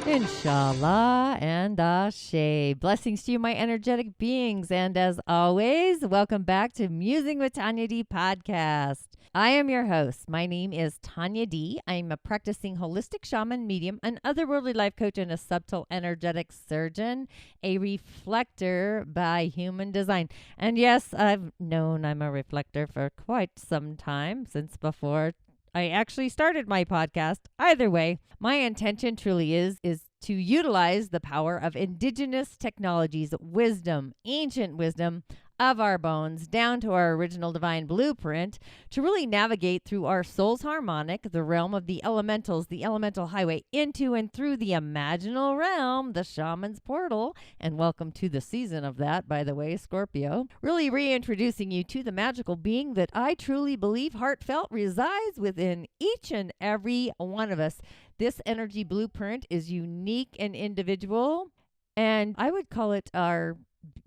Inshallah and Ashe. Blessings to you, my energetic beings. And as always, welcome back to Musing with Tanya D podcast. I am your host. My name is Tanya D. I'm a practicing holistic shaman, medium, an otherworldly life coach, and a subtle energetic surgeon, a reflector by human design. And yes, I've known I'm a reflector for quite some time, since before I actually started my podcast. Either way, my intention truly is to utilize the power of indigenous technologies, wisdom, ancient wisdom of our bones, down to our original divine blueprint, to really navigate through our soul's harmonic, the realm of the elementals, the elemental highway, into and through the imaginal realm, the shaman's portal. And welcome to the season of that, by the way, Scorpio. Really reintroducing you to the magical being that I truly believe heartfelt resides within each and every one of us. This energy blueprint is unique and individual, and I would call it our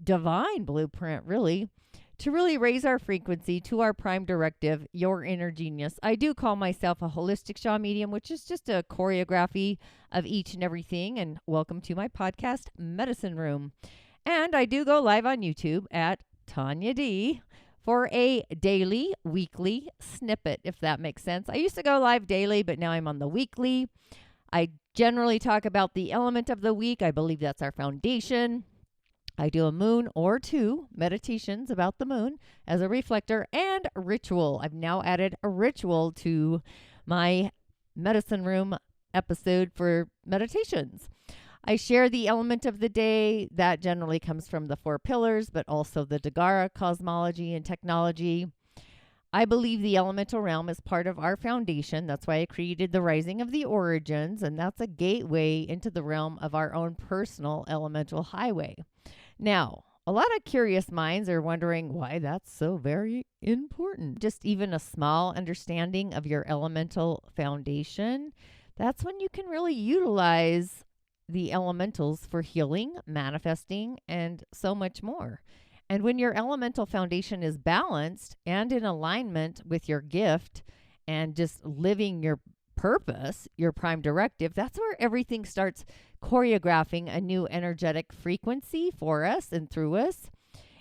divine blueprint, really, to really raise our frequency to our prime directive, your inner genius. I do call myself a holistic shaman medium, which is just a choreography of each and everything. And welcome to my podcast, Medicine Room. And I do go live on YouTube at Tanya D for a daily, weekly snippet, if that makes sense. I used to go live daily, but now I'm on the weekly. I generally talk about the element of the week. I believe that's our foundation. I do a moon or two meditations about the moon as a reflector and ritual. I've now added a ritual to my Medicine Room episode for meditations. I share the element of the day that generally comes from the 4 pillars, but also the Dagara cosmology and technology. I believe the elemental realm is part of our foundation. That's why I created the Rising of the Origins, and that's a gateway into the realm of our own personal elemental highway. Now, a lot of curious minds are wondering why that's so very important. Just even a small understanding of your elemental foundation, that's when you can really utilize the elementals for healing, manifesting, and so much more. And when your elemental foundation is balanced and in alignment with your gift and just living your purpose, your prime directive, that's where everything starts choreographing a new energetic frequency for us and through us.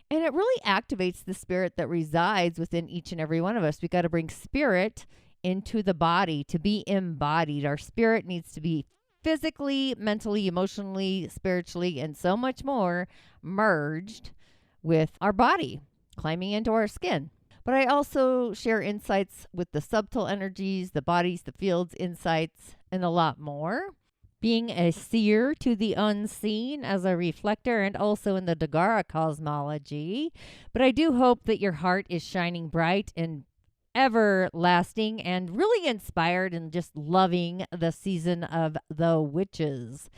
And it really activates the spirit that resides within each and every one of us. We got to bring spirit into the body to be embodied. Our spirit needs to be physically, mentally, emotionally, spiritually, and so much more merged with our body, climbing into our skin. But I also share insights with the subtle energies, the bodies, the fields, insights, and a lot more. Being a seer to the unseen as a reflector, and also in the Dagara cosmology. But I do hope that your heart is shining bright and everlasting and really inspired and just loving the season of the witches.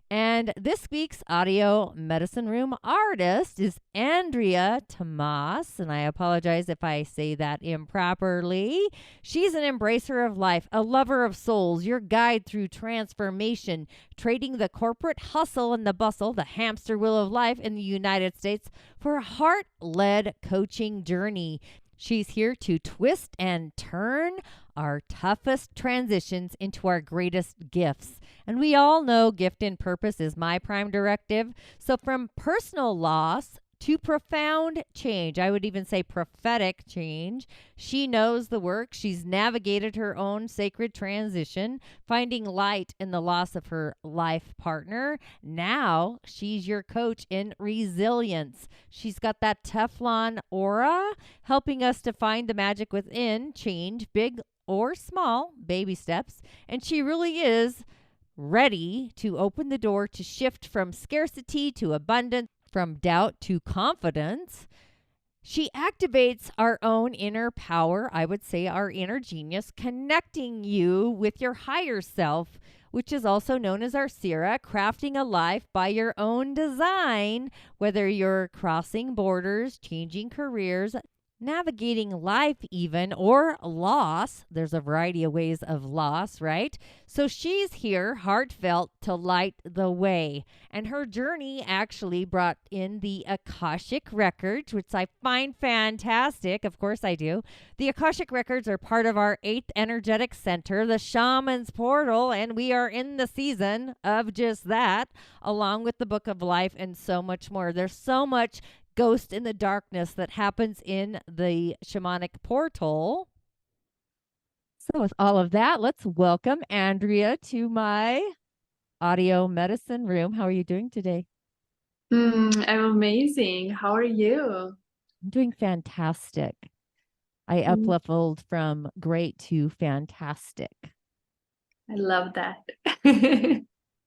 And this week's audio Medicine Room artist is Andreea Tamas, and I apologize if I say that improperly. She's an embracer of life, a lover of souls, your guide through transformation, trading the corporate hustle and the bustle, the hamster wheel of life in the United States, for a heart-led coaching journey. She's here to twist and turn our toughest transitions into our greatest gifts. And we all know gift and purpose is my prime directive. So from personal loss to profound change, I would even say prophetic change, she knows the work. She's navigated her own sacred transition, finding light in the loss of her life partner. Now she's your coach in resilience. She's got that Teflon aura, helping us to find the magic within, change, big or small, baby steps. And she really is ready to open the door to shift from scarcity to abundance, from doubt to confidence, She activates our own inner power, I would say our inner genius, connecting you with your higher self, which is also known as our Sira, crafting a life by your own design, whether you're crossing borders, changing careers, navigating life even, or loss. There's a variety of ways of loss, right? So she's here, heartfelt, to light the way. And her journey actually brought in the Akashic Records, which I find fantastic. Of course I do. The Akashic Records are part of our 8th energetic center, the Shaman's Portal, and we are in the season of just that, along with the Book of Life and so much more. There's so much ghost in the darkness that happens in the shamanic portal. So with all of that, let's welcome Andreea to my audio medicine room. How are you doing today? I'm amazing. How are you? I'm doing fantastic. I up leveled from great to fantastic. I love that.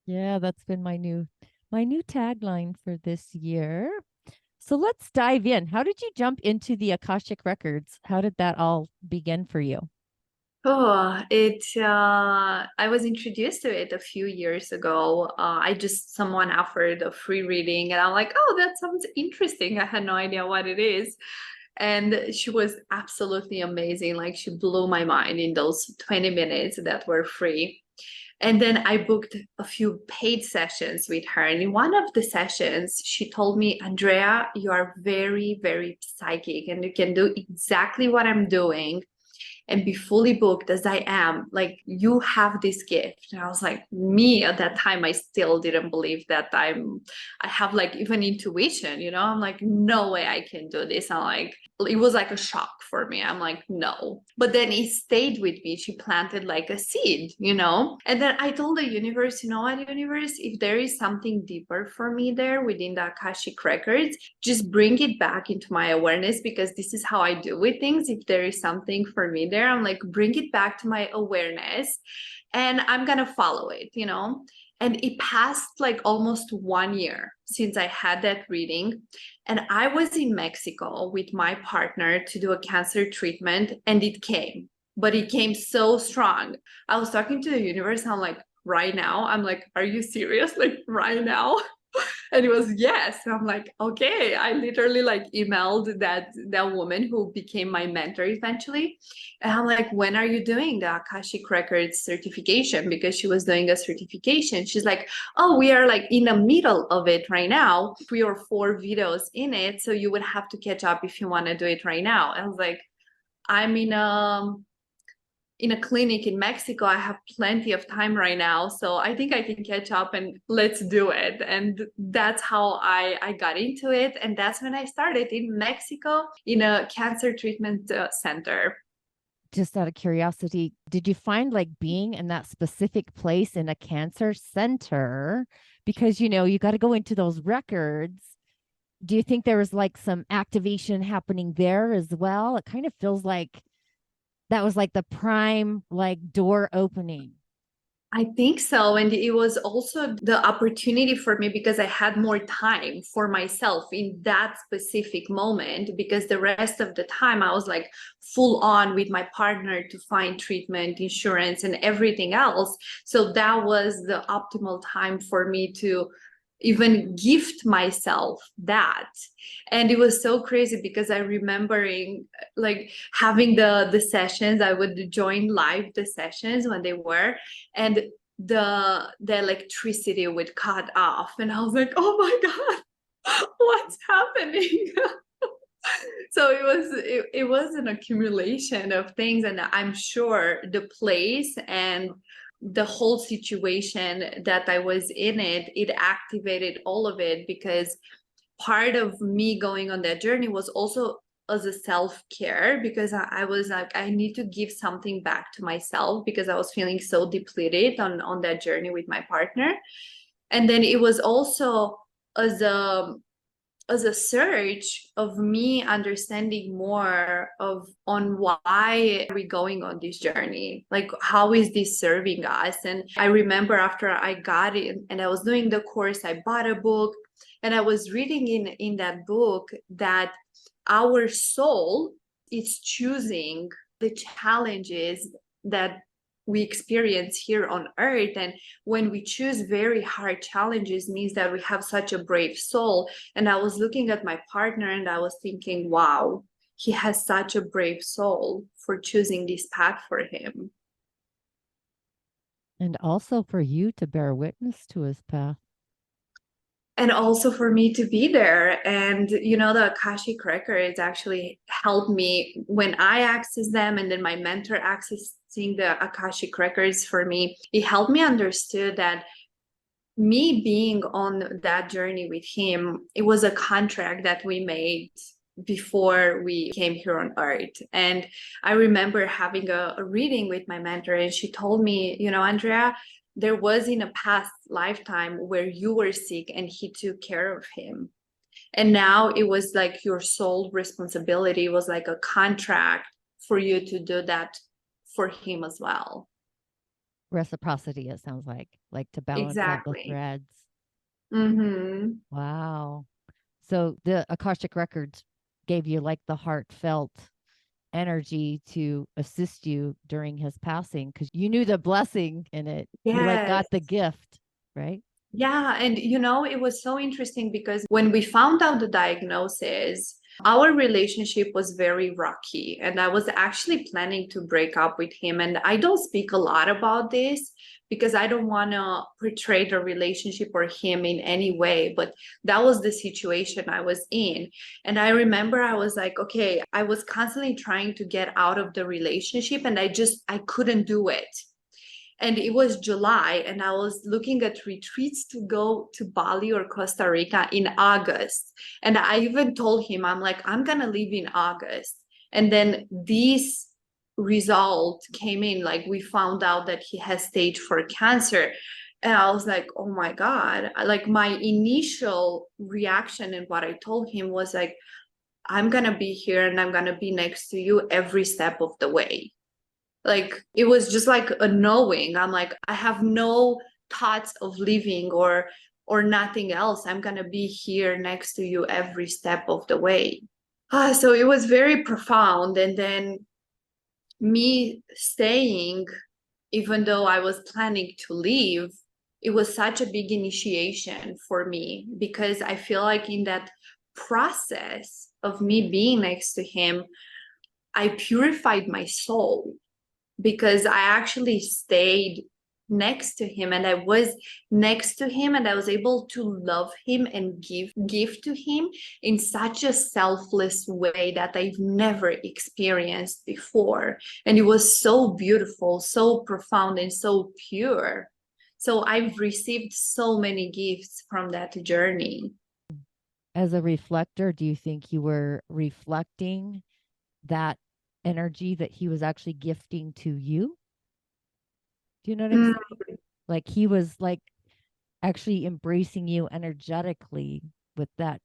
Yeah, that's been my new tagline for this year. So let's dive in. How did you jump into the Akashic Records? How did that all begin for you? I was introduced to it a few years ago. Someone offered a free reading, and I'm like, oh, that sounds interesting. I had no idea what it is. And she was absolutely amazing. Like, she blew my mind in those 20 minutes that were free. And then I booked a few paid sessions with her. And in one of the sessions, she told me, Andreea, you are very, very psychic and you can do exactly what I'm doing and be fully booked as I am. Like, you have this gift. And I was like, me at that time, I still didn't believe that I have like even intuition, you know? I'm like, no way I can do this. I'm like, it was like a shock for me. I'm like, no. But then it stayed with me. She planted like a seed, you know? And then I told the universe, you know what, universe, if there is something deeper for me there within the Akashic Records, just bring it back into my awareness, because this is how I do with things. If there is something for me there, I'm like, bring it back to my awareness and I'm gonna follow it, you know? And it passed like almost 1 year since I had that reading. And I was in Mexico with my partner to do a cancer treatment, and it came, but it came so strong. I was talking to the universe, and I'm like, right now? I'm like, are you serious? Like, right now? And it was yes. And I'm like, okay. I literally like emailed that woman who became my mentor eventually. And I'm like, when are you doing the Akashic Records certification? Because she was doing a certification. She's like, oh, we are like in the middle of it right now, 3 or 4 videos in it. So you would have to catch up if you want to do it right now. And I was like, I'm in a clinic in Mexico. I have plenty of time right now. So I think I can catch up and let's do it. And that's how I got into it. And that's when I started in Mexico in a cancer treatment center. Just out of curiosity, did you find like being in that specific place in a cancer center? Because, you know, you got to go into those records. Do you think there was like some activation happening there as well? It kind of feels like that was like the prime like door opening. I think so. And it was also the opportunity for me because I had more time for myself in that specific moment, because the rest of the time I was like full on with my partner to find treatment, insurance, and everything else. So that was the optimal time for me to even gift myself that. And it was so crazy because I remembering like having the sessions. I would join live the sessions when they were, and the electricity would cut off, and I was like, oh my god, what's happening? So it was an accumulation of things, and I'm sure the place and the whole situation that I was in, it activated all of it, because part of me going on that journey was also as a self-care, because I was like, I need to give something back to myself, because I was feeling so depleted on that journey with my partner. And then it was also as a search of me understanding more of on why are we going on this journey, like how is this serving us. And I remember after I got it and I was doing the course, I bought a book, and I was reading in that book that our soul is choosing the challenges that we experience here on earth. And when we choose very hard challenges means that we have such a brave soul. And I was looking at my partner and I was thinking, wow, he has such a brave soul for choosing this path for him. And also for you to bear witness to his path. And also for me to be there. And the Akashic records actually helped me when I access them, and then my mentor accessing the Akashic records for me. It helped me understood that me being on that journey with him, it was a contract that we made before we came here on earth. And I remember having a reading with my mentor, and she told me, Andreea, there was in a past lifetime where you were sick and he took care of him. And now it was like your sole responsibility, was like a contract for you to do that for him as well. Reciprocity, it sounds like to balance out the Exactly. threads. Mm-hmm. Wow. So the Akashic records gave you like the heartfelt energy to assist you during his passing because you knew the blessing in it. You like Yes. got the gift, right? Yeah, and it was so interesting because when we found out the diagnosis, our relationship was very rocky, and I was actually planning to break up with him. And I don't speak a lot about this because I don't want to portray the relationship or him in any way, but that was the situation I was in. And I remember I was like, okay, I was constantly trying to get out of the relationship, and I couldn't do it. And it was July, and I was looking at retreats to go to Bali or Costa Rica in August. And I even told him, I'm like, I'm gonna leave in August. And then this result came in, like we found out that he has stage 4 cancer. And I was like, oh my God. Like my initial reaction and what I told him was like, I'm gonna be here and I'm gonna be next to you every step of the way. Like it was just like a knowing. I'm like, I have no thoughts of leaving or nothing else. I'm gonna be here next to you every step of the way. So it was very profound. And then me staying, even though I was planning to leave, it was such a big initiation for me because I feel like in that process of me being next to him, I purified my soul because I actually stayed next to him and I was next to him and I was able to love him and give to him in such a selfless way that I've never experienced before. And it was so beautiful, so profound, and so pure. So I've received so many gifts from that journey. As a reflector, do you think you were reflecting that energy that he was actually gifting to you? Do you know what I'm Mm, saying? Like he was like actually embracing you energetically with that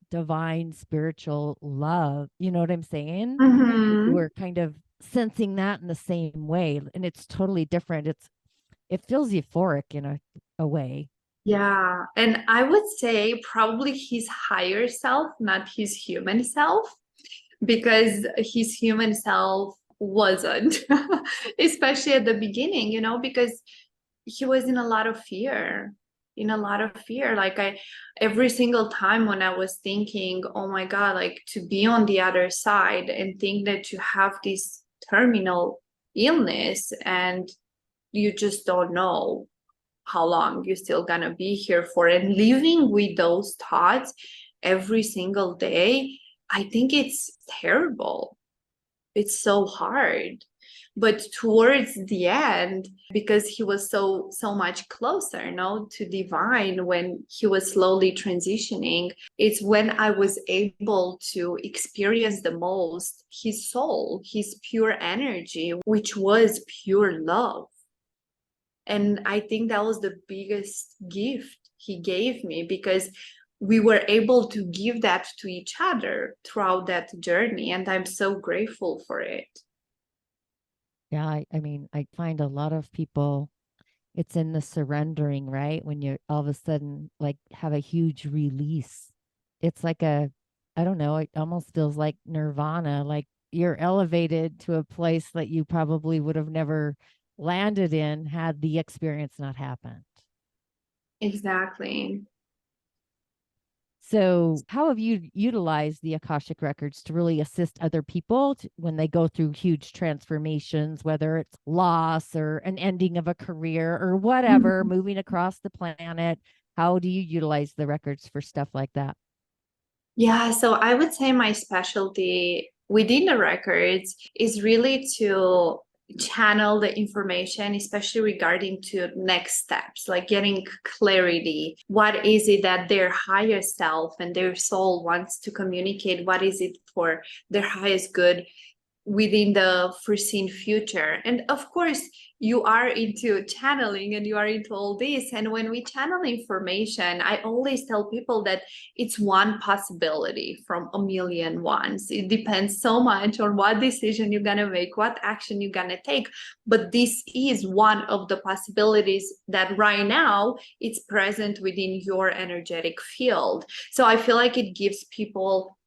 divine spiritual love. You know what I'm saying? You mhm. were kind of sensing that in the same way. And it's totally different. It feels euphoric in a way. Yeah. And I would say probably his higher self, not his human self, because his human self wasn't, especially at the beginning, because he was in a lot of fear, in a lot of fear. Like every single time when I was thinking, oh my God, like to be on the other side and think that you have this terminal illness and you just don't know how long you're still gonna be here for, and living with those thoughts every single day, I think it's terrible. It's so hard. But towards the end, because he was so much closer, to divine, when he was slowly transitioning, it's when I was able to experience the most his soul, his pure energy, which was pure love. And I think that was the biggest gift he gave me, because we were able to give that to each other throughout that journey. And I'm so grateful for it. Yeah, I mean, I find a lot of people, it's in the surrendering, right? When you all of a sudden like have a huge release. It's like a I don't know, it almost feels like nirvana, like you're elevated to a place that you probably would have never landed in had the experience not happened. Exactly. So, how have you utilized the Akashic records to really assist other people when they go through huge transformations, whether it's loss or an ending of a career or whatever, Mhm. moving across the planet? How do you utilize the records for stuff like that? Yeah, so I would say my specialty within the records is really to channel the information, especially regarding to next steps, like getting clarity. What is it that their higher self and their soul wants to communicate? What is it for their highest good within the foreseen future? And of course, you are into channeling and you are into all this. And when we channel information, I always tell people that it's one possibility from a million ones. It depends so much on what decision you're going to make, what action you're going to take. But this is one of the possibilities that right now it's present within your energetic field. So I feel like it gives people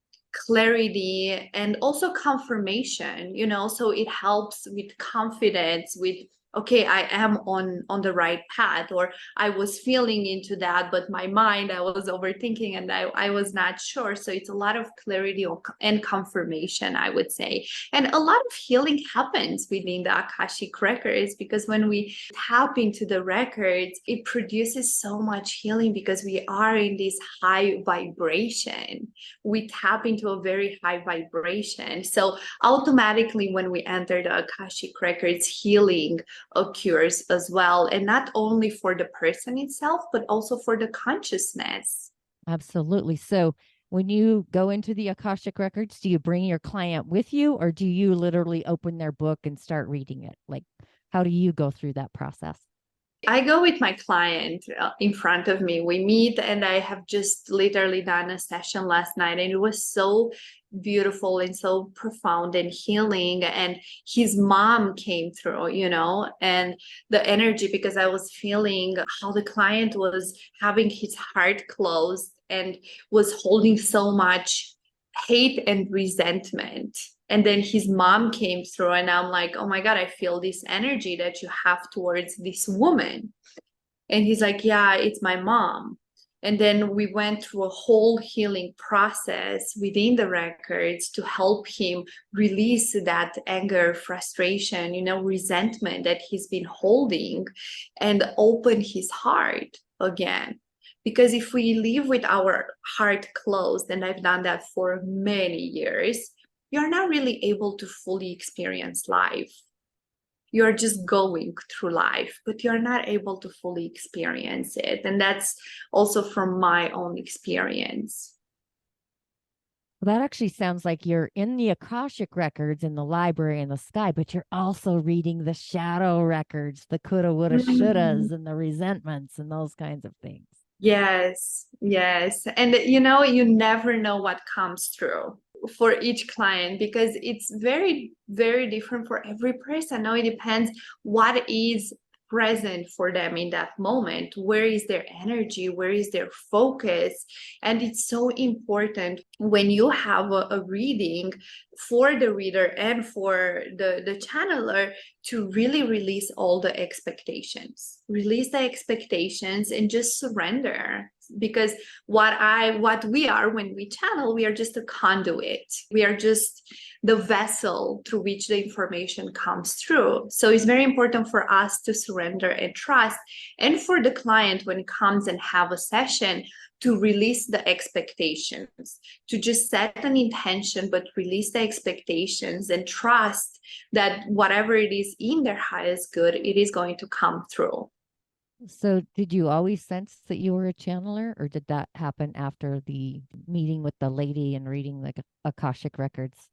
clarity and also confirmation, so it helps with confidence, with okay, I am on the right path, or I was feeling into that, but my mind, I was overthinking and I was not sure. So it's a lot of clarity and confirmation, I would say. And a lot of healing happens within the Akashic records, because when we tap into the records, it produces so much healing because we are in this high vibration. We tap into a very high vibration. So automatically when we enter the Akashic records, healing occurs as well. And not only for the person itself, but also for the consciousness. Absolutely. So, when you go into the Akashic records, do you bring your client with you or do you literally open their book and start reading it? Like, how do you go through that process? I go with my client in front of me. We meet, and I have just literally done a session last night, and it was so beautiful and so profound and healing. And his mom came through, and the energy, because I was feeling how the client was having his heart closed and was holding so much hate and resentment. And then his mom came through, and I'm like, oh my God, I feel this energy that you have towards this woman. And he's like, yeah, it's my mom. And then we went through a whole healing process within the records to help him release that anger, frustration, resentment that he's been holding, and open his heart again. Because if we live with our heart closed, and I've done that for many years, you're not really able to fully experience life. You're just going through life, but you're not able to fully experience it. And that's also from my own experience. Well, that actually sounds like you're in the Akashic records in the library in the sky, but you're also reading the shadow records, the coulda, woulda, Mhm. shouldas, and the resentments and those kinds of things. Yes, yes. And you never know what comes through for each client, because it's very, very different for every person. Now it depends what is present for them in that moment. Where is their energy? Where is their focus? And it's so important when you have a reading for the reader and for the channeler to really release all the expectations, release the expectations and just surrender. Because what we are when we channel, we are just a conduit. We are just the vessel through which the information comes through. So it's very important for us to surrender and trust, and for the client when it comes and have a session, to release the expectations, to just set an intention, but release the expectations and trust that whatever it is in their highest good, it is going to come through. So, did you always sense that you were a channeler, or did that happen after the meeting with the lady and reading the Akashic records?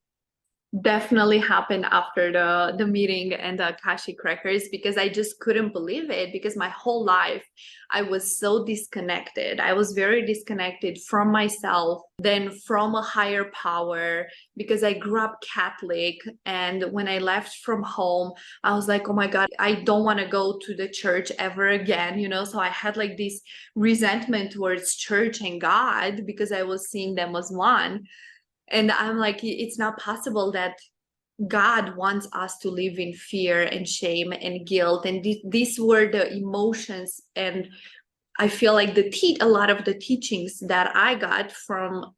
definitely happened after the meeting and the Akashic records, because I just couldn't believe it, because my whole life I was so disconnected. I was very disconnected from myself, then from a higher power, because I grew up Catholic. And when I left from home, I was like, oh my God, I don't want to go to the church ever again, you know? So I had like this resentment towards church and God, because I was seeing them as one. And I'm like, it's not possible that God wants us to live in fear and shame and guilt. And these were the emotions. And I feel like a lot of the teachings that I got from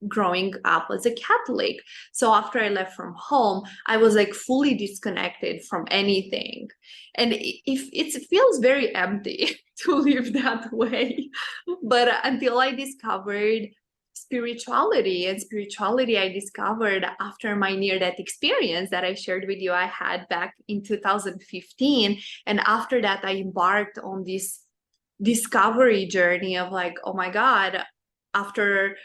growing up as a Catholic. So after I left from home, I was like fully disconnected from anything. And if it feels very empty to live that way. But until I discovered spirituality, and spirituality I discovered after my near death experience that I shared with you I had back in 2015. And after that, I embarked on this discovery journey of like, oh my God, after,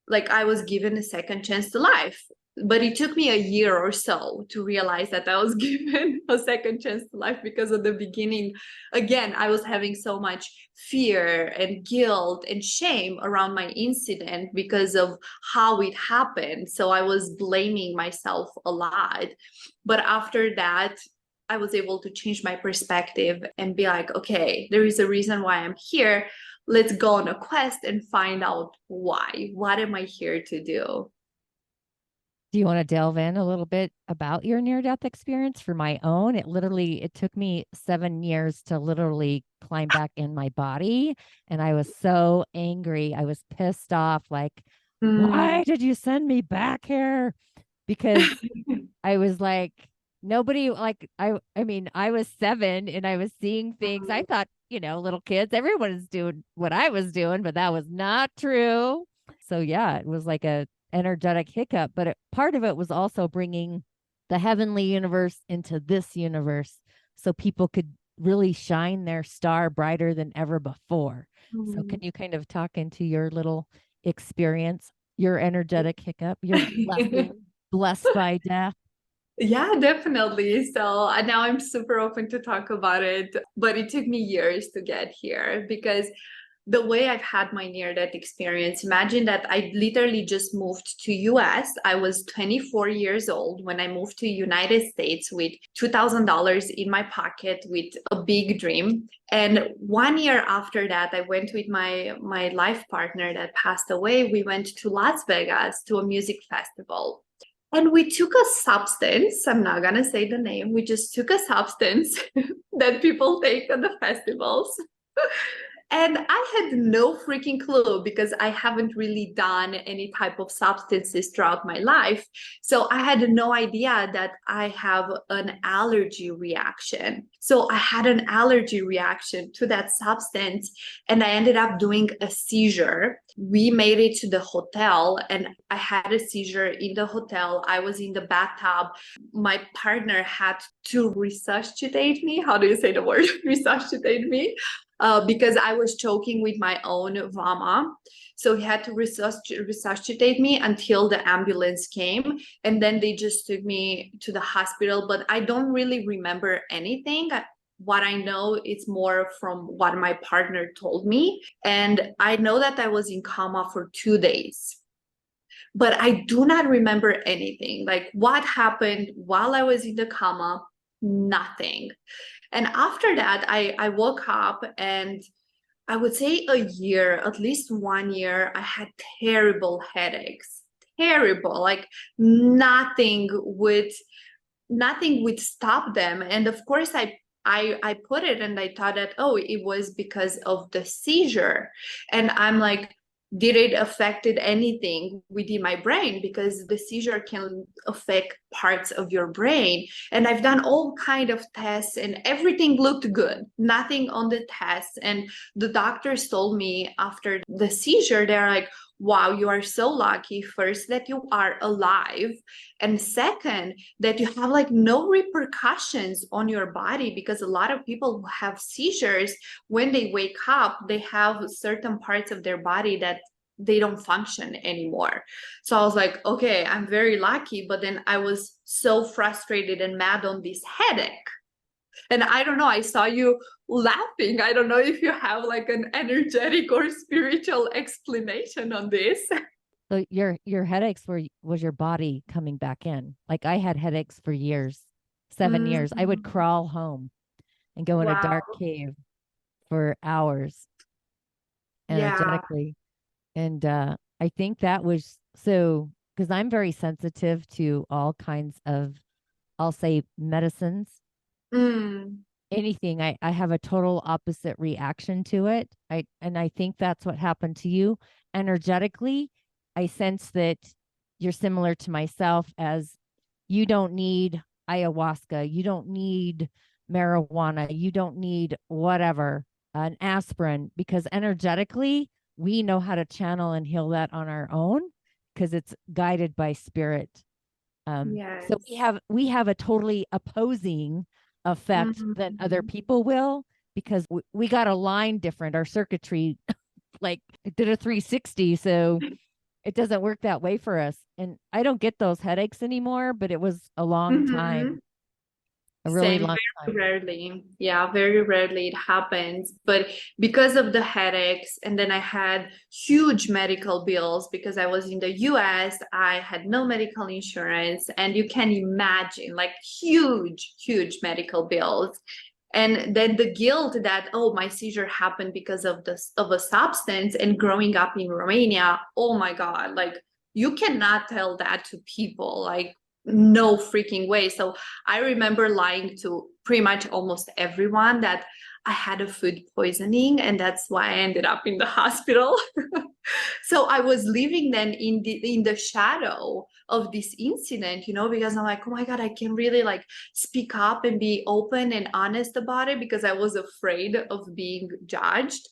like, I was given a second chance to life. But it took me a year or so to realize that I was given a second chance to life, because at the beginning, again, I was having so much fear and guilt and shame around my incident because of how it happened. So I was blaming myself a lot. But after that, I was able to change my perspective and be like, okay, there is a reason why I'm here. Let's go on a quest and find out why. What am I here to do? Do you want to delve in a little bit about your near death experience? For my own, it took me 7 years to literally climb back in my body. And I was so angry. I was pissed off. Like, Mm. why did you send me back here? Because I was like, nobody, like, I mean, I was 7 and I was seeing things. I thought, little kids, everyone is doing what I was doing, but that was not true. So yeah, it was like a energetic hiccup, but part of it was also bringing the heavenly universe into this universe so people could really shine their star brighter than ever before. So can you kind of talk into your little experience, your energetic hiccup, your blessing, blessed by death? Yeah, definitely. So now I'm super open to talk about it, but it took me years to get here, because the way I've had my near death experience, imagine that I literally just moved to US. I was 24 years old when I moved to United States with $2,000 in my pocket with a big dream. And 1 year after that, I went with my life partner that passed away. We went to Las Vegas to a music festival. And we took a substance, I'm not gonna say the name, we just took a substance that people take at the festivals. And I had no freaking clue, because I haven't really done any type of substances throughout my life. So I had no idea that I have an allergy reaction. So I had an allergy reaction to that substance, and I ended up doing a seizure. We made it to the hotel, and I had a seizure in the hotel. I was in the bathtub. My partner had to resuscitate me. How do you say the word? Resuscitate me, because I was choking with my own vomit. So he had to resuscitate me until the ambulance came. And then they just took me to the hospital. But I don't really remember anything. What I know is more from what my partner told me. And I know that I was in coma for 2 days. But I do not remember anything. Like what happened while I was in the coma, nothing. And after that, I woke up, and I would say a year, at least 1 year, I had terrible headaches. Terrible. Like nothing would stop them. And of course I put it, and I thought that, oh, it was because of the seizure. And I'm like, did it affected anything within my brain? Because the seizure can affect parts of your brain. And I've done all kind of tests, and everything looked good, nothing on the tests. And the doctors told me after the seizure, they're like, wow, you are so lucky, first, that you are alive, and second, that you have like no repercussions on your body. Because a lot of people who have seizures, when they wake up, they have certain parts of their body that they don't function anymore. So I was like, okay, I'm very lucky. But then I was so frustrated and mad on this headache. And I don't know, I saw you laughing. I don't know if you have like an energetic or spiritual explanation on this. So your headaches was your body coming back in. Like I had headaches for years, 7 years. I would Mhm. crawl home and go in a dark Wow. cave for hours Yeah. energetically. And I think that was so because I'm very sensitive to all kinds of, I'll say, medicines, Mm. anything. I have a total opposite reaction to it. I think that's what happened to you energetically. I sense that you're similar to myself, as you don't need ayahuasca, you don't need marijuana, you don't need whatever, an aspirin, because energetically we know how to channel and heal that on our own because it's guided by spirit. So Yes. we have a totally opposing effect than other Mhm. people will, because we got a line different. Our circuitry like it did a 360, so it doesn't work that way for us. And I don't get those headaches anymore, but it was a long Mhm. time, a really Same, long very time. rarely. Yeah, very rarely it happens. But because of the headaches, and then I had huge medical bills because I was in the US, I had no medical insurance, and you can imagine like huge, huge medical bills. And then the guilt that, oh, my seizure happened because of this of a substance, and growing up in Romania, oh my God, like you cannot tell that to people. Like no freaking way. So I remember lying to pretty much almost everyone that I had a food poisoning, and that's why I ended up in the hospital. So I was living then in the shadow of this incident, because I'm like, oh my God, I can really like speak up and be open and honest about it because I was afraid of being judged.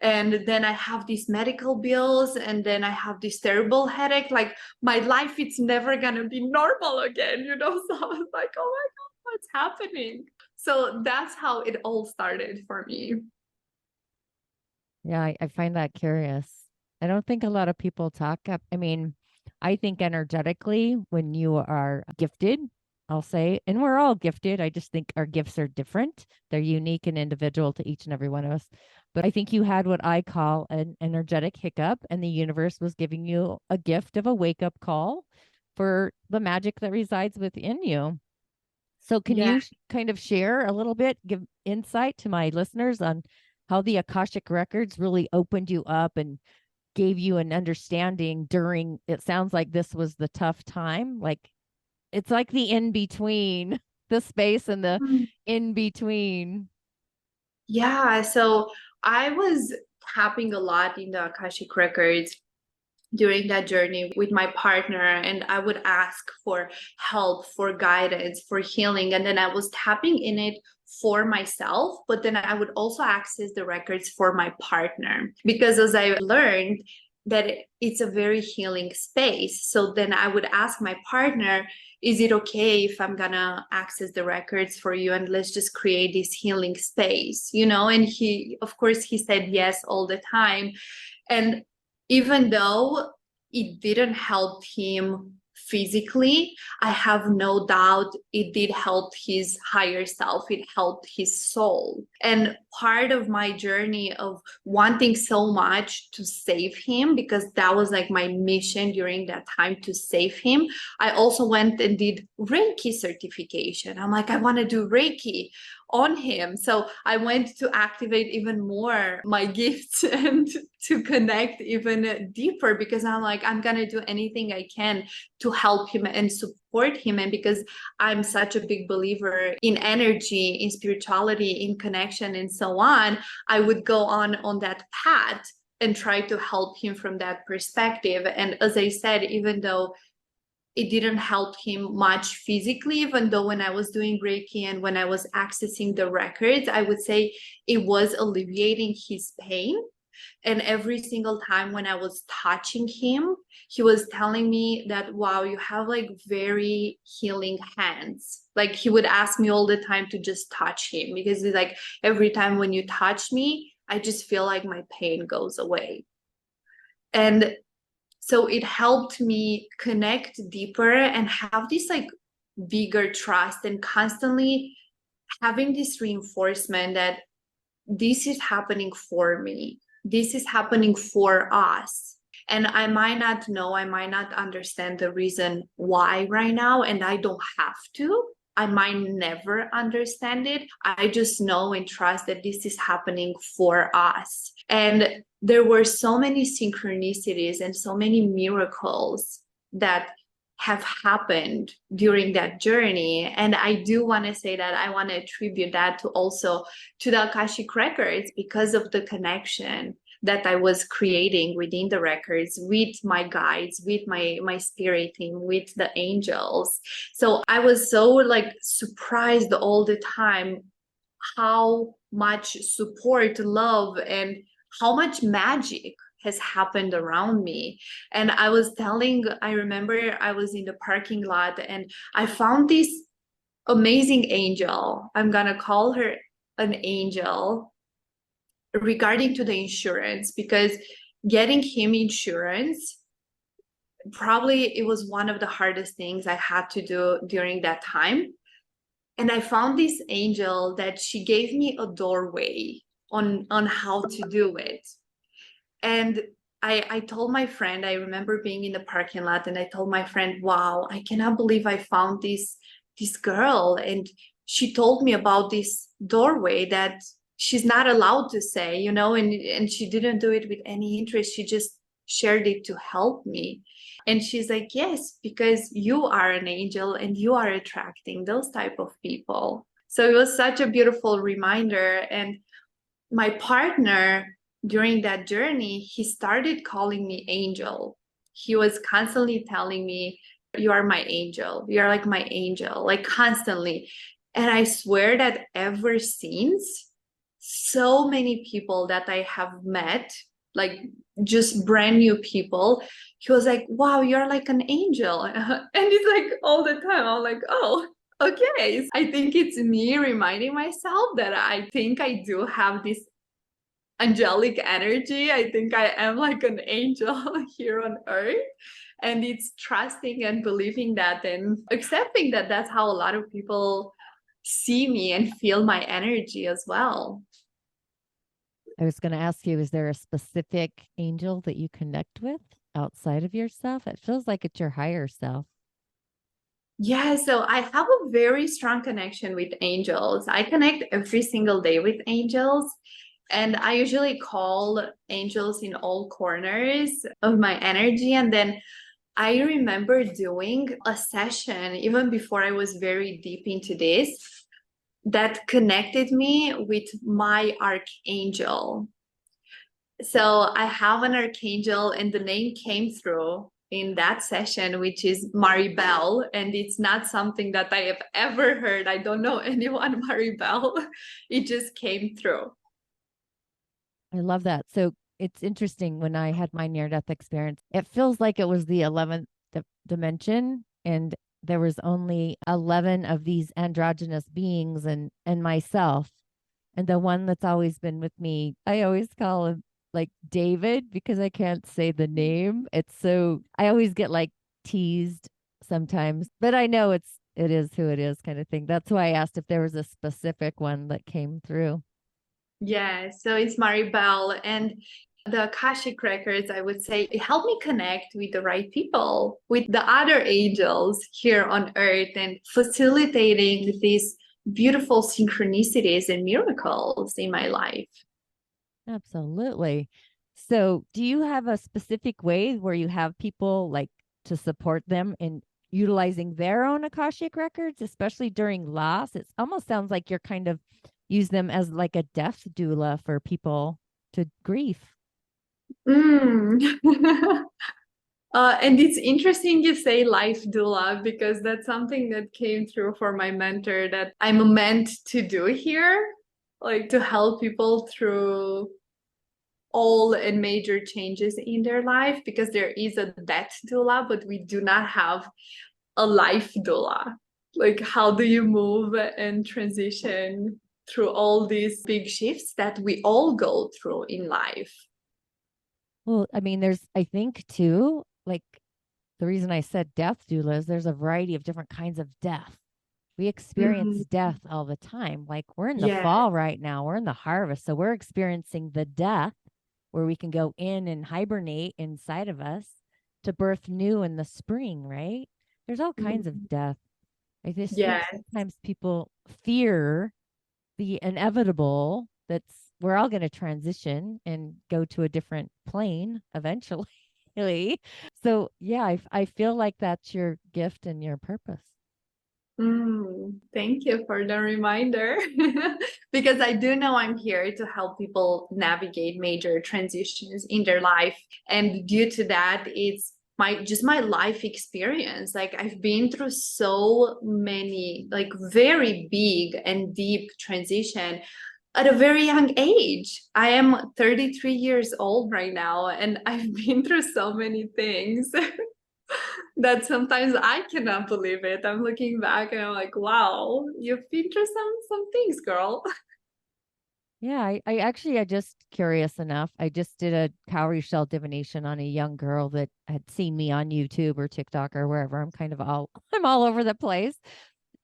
And then I have these medical bills, and then I have this terrible headache. Like my life, it's never gonna be normal again. So I was like, oh my God, what's happening? So that's how it all started for me. Yeah, I find that curious. I don't think a lot of people talk up. I mean, I think energetically, when you are gifted, I'll say, and we're all gifted. I just think our gifts are different. They're unique and individual to each and every one of us. But I think you had what I call an energetic hiccup, and the universe was giving you a gift of a wake up call for the magic that resides within you. So, can Yeah. you kind of share a little bit, give insight to my listeners on how the Akashic records really opened you up and gave you an understanding during, it sounds like this was the tough time. Like it's like the in between, the space and the in between. Yeah. So I was tapping a lot in the Akashic records during that journey with my partner, and I would ask for help, for guidance, for healing, and then I was tapping in it for myself, but then I would also access the records for my partner, because as I learned that it's a very healing space. So then I would ask my partner, is it okay if I'm gonna access the records for you, and let's just create this healing space? And he, of course, he said yes all the time. And even though it didn't help him physically, I have no doubt it did help his higher self. It helped his soul. And part of my journey of wanting so much to save him, because that was like my mission during that time, to save him, I also went and did Reiki certification. I'm like, I want to do Reiki on him. So I went to activate even more my gifts and to connect even deeper, because I'm like, I'm going to do anything I can to help him and support him. And because I'm such a big believer in energy, in spirituality, in connection, and so on, I would go on that path and try to help him from that perspective. And as I said, even though it didn't help him much physically, even though when I was doing Reiki and when I was accessing the records, I would say it was alleviating his pain. And every single time when I was touching him, he was telling me that, wow, you have like very healing hands. Like he would ask me all the time to just touch him, because he's like, every time when you touch me, I just feel like my pain goes away. And so it helped me connect deeper and have this like bigger trust, and constantly having this reinforcement that this is happening for me. This is happening for us. And I might not know, I might not understand the reason why right now, and I don't have to. I might never understand it. I just know and trust that this is happening for us. And there were so many synchronicities and so many miracles that have happened during that journey. And I do want to say that I want to attribute that to also to the Akashic records, because of the connection that I was creating within the records with my guides, with my spirit team, with the angels. So I was so like surprised all the time how much support, love, and how much magic has happened around me. And I remember I was in the parking lot and I found this amazing angel. I'm gonna call her an angel, regarding to the insurance, because getting him insurance, probably it was one of the hardest things I had to do during that time. And I found this angel that she gave me a doorway on how to do it. And I told my friend, I remember being in the parking lot and I told my friend, wow, I cannot believe I found this girl. And she told me about this doorway that she's not allowed to say, and she didn't do it with any interest. She just shared it to help me. And she's like, yes, because you are an angel and you are attracting those type of people. So it was such a beautiful reminder. And my partner, during that journey, he started calling me angel. He was constantly telling me, you are my angel. You are like my angel, like constantly. And I swear that ever since, so many people that I have met, like just brand new people, he was like, wow, you're like an angel. And it's like all the time, I'm like, oh, okay. I think it's me reminding myself that I think I do have this angelic energy. I think I am like an angel here on earth. And it's trusting and believing that and accepting that that's how a lot of people see me and feel my energy as well. I was going to ask you, is there a specific angel that you connect with outside of yourself? It feels like it's your higher self. Yeah, so I have a very strong connection with angels. I connect every single day with angels. And I usually call angels in all corners of my energy. And then I remember doing a session even before I was very deep into this that connected me with my archangel. So I have an archangel, and the name came through in that session, which is Maribel. And it's not something that I have ever heard. I don't know anyone Maribel. It just came through. I love that. So it's interesting when I had my near death experience, it feels like it was the 11th dimension, and there was only 11 of these androgynous beings and myself. And the one that's always been with me, I always call him like David because I can't say the name. It's so I always get like teased sometimes, but I know it is who it is kind of thing. That's why I asked if there was a specific one that came through. Yeah, so it's Maribel. And the Akashic records, I would say, it helped me connect with the right people, with the other angels here on earth, and facilitating these beautiful synchronicities and miracles in my life. Absolutely. So, do you have a specific way where you have people like to support them in utilizing their own Akashic records, especially during loss? It almost sounds like you're kind of use them as like a death doula for people to grief. Mm. And it's interesting you say life doula, because that's something that came through for my mentor that I'm meant to do here, like to help people through all and major changes in their life, because there is a death doula, but we do not have a life doula. Like, how do you move and transition through all these big shifts that we all go through in life? Well, I mean, I think too, like the reason I said death doula is there's a variety of different kinds of death. We experience Mm, death all the time. Like we're in the yeah. fall right now, we're in the harvest. So we're experiencing the death where we can go in and hibernate inside of us to birth new in the spring, right? There's all kinds of Mhm. death. I just think Yeah. sometimes people fear the inevitable that's we're all going to transition and go to a different plane eventually. So, yeah, I feel like that's your gift and your purpose. Thank you for the reminder. Because I do know I'm here to help people navigate major transitions in their life. And due to that, it's my life experience. Like I've been through so many like very big and deep transition at a very young age. I am 33 years old right now, and I've been through so many things that sometimes I cannot believe it. I'm looking back and I'm like, wow, you've been through some things, girl. Yeah, I actually, I just curious enough. I just did a cowrie shell divination on a young girl that had seen me on YouTube or TikTok or wherever. I'm all over the place.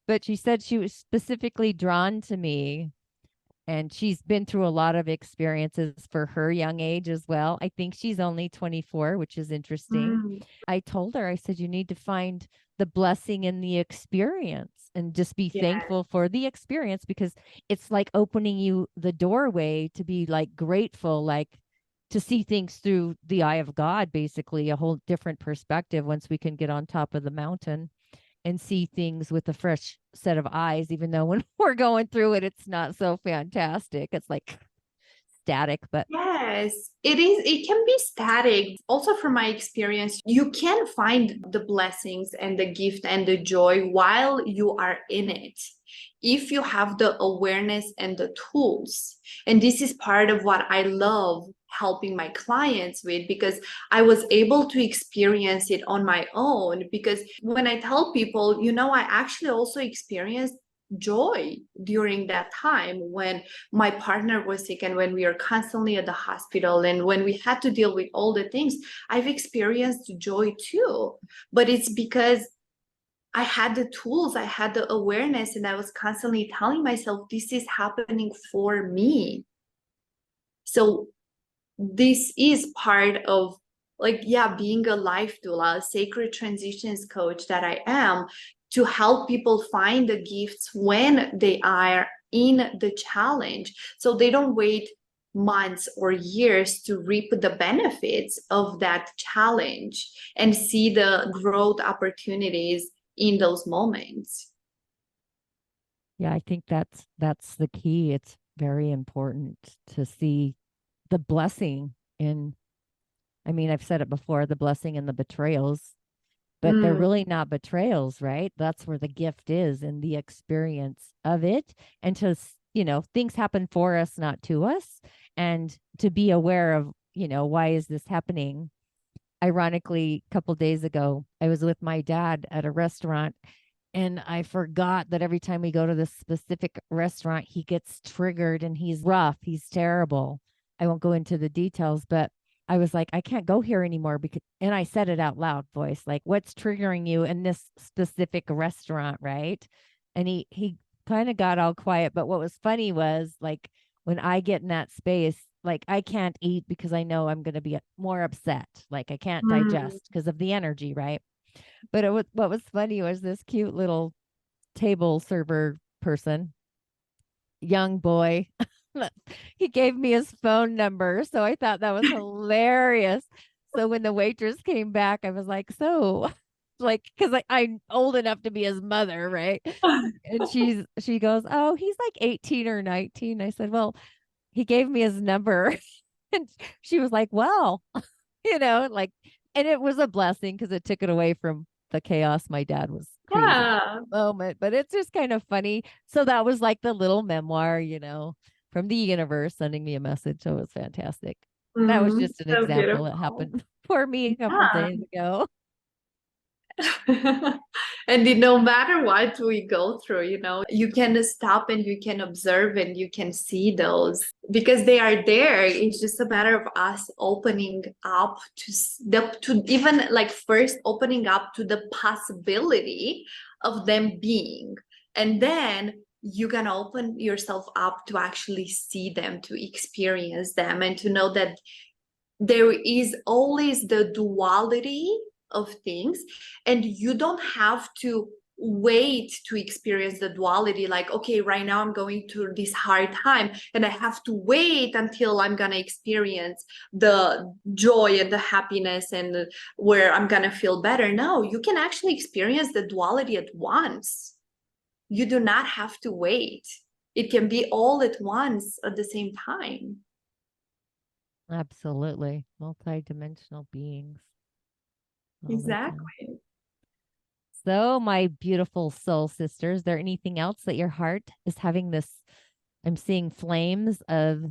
But she said she was specifically drawn to me, and she's been through a lot of experiences for her young age as well. I think she's only 24, which is interesting. Mm, I told her, I said, you need to find the blessing in the experience and just be yeah. thankful for the experience, because it's like opening you the doorway to be like grateful, like to see things through the eye of God, basically, a whole different perspective once we can get on top of the mountain and see things with a fresh set of eyes, even though when we're going through it, it's not so fantastic. It's like static, but Yes, it is. It can be static. Also, from my experience, you can find the blessings and the gift and the joy while you are in it. If you have the awareness and the tools. And this is part of what I love helping my clients with, because I was able to experience it on my own. Because when I tell people, I actually also experienced joy during that time when my partner was sick and when we are constantly at the hospital and when we had to deal with all the things. I've experienced joy too, but it's because I had the tools, I had the awareness, and I was constantly telling myself this is happening for me. So this is part of, like, yeah, being a life doula, a sacred transitions coach that I am, to help people find the gifts when they are in the challenge, so they don't wait months or years to reap the benefits of that challenge and see the growth opportunities in those moments. yeah, I think that's the key. It's very important to see the blessing in, I mean, I've said it before, the blessing in the betrayals, but they're Mm, really not betrayals, right? That's where the gift is in the experience of it. And things happen for us, not to us. And to be aware of, why is this happening? Ironically, a couple days ago, I was with my dad at a restaurant, and I forgot that every time we go to this specific restaurant, he gets triggered and he's rough. He's terrible. I won't go into the details, but I was like, I can't go here anymore because, and I said it out loud, voice, like, what's triggering you in this specific restaurant, right? And he kind of got all quiet. But what was funny was like when I get in that space, like I can't eat because I know I'm going to be more upset. Like I can't mm. digest because of the energy, right? But what was funny was this cute little table server person, young boy. He gave me his phone number, so I thought that was hilarious. So when the waitress came back, I was like, "So, like, because I'm old enough to be his mother, right?" And she goes, "Oh, he's like 18 or 19." I said, "Well, he gave me his number," and she was like, "Well." Like, and it was a blessing because it took it away from the chaos my dad was creating at Yeah. the moment. But it's just kind of funny. So that was like the little memoir, from the universe sending me a message. So it was fantastic. That was just an So example that beautiful. happened for me a couple Yeah. days ago. And no matter what we go through, you can stop and you can observe and you can see those because they are there. It's just a matter of us opening up to even like first opening up to the possibility of them being. And then you're going to open yourself up to actually see them, to experience them, and to know that there is always the duality of things, and you don't have to wait to experience the duality. Like, okay, right now I'm going through this hard time and I have to wait until I'm gonna experience the joy and the happiness and where I'm gonna feel better. No, you can actually experience the duality at once. You do not have to wait. It can be all at once at the same time. Absolutely. Multidimensional beings all the time. Exactly. So, my beautiful soul sisters, there anything else that your heart is having this? I'm seeing flames of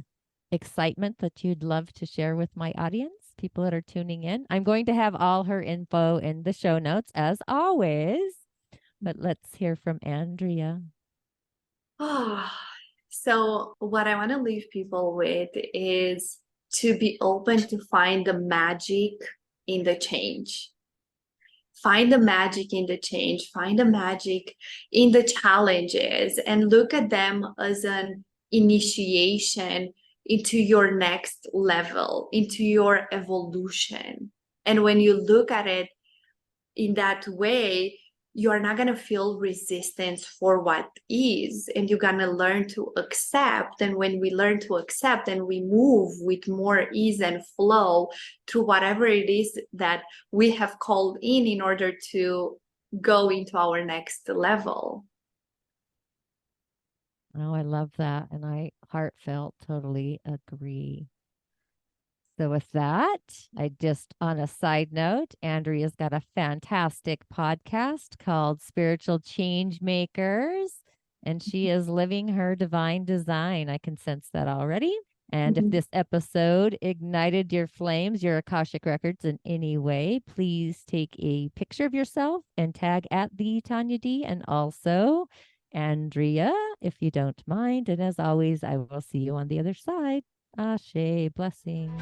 excitement that you'd love to share with my audience, people that are tuning in. I'm going to have all her info in the show notes as always, but let's hear from Andrea. So what I want to leave people with is to be open to find the magic in the change. Find the magic in the change, find the magic in the challenges, and look at them as an initiation into your next level, into your evolution. And when you look at it in that way, you are not going to feel resistance for what is, and you're going to learn to accept. And when we learn to accept, and we move with more ease and flow through whatever it is that we have called in order to go into our next level. Oh, I love that. And I heartfelt totally agree. So, with that, I just on a side note, Andrea's got a fantastic podcast called Spiritual Change Makers, and she is living her divine design. I can sense that already. And if this episode ignited your flames, your Akashic records in any way, please take a picture of yourself and tag at the Tanya D and also Andrea, if you don't mind. And as always, I will see you on the other side. Ashe, blessings.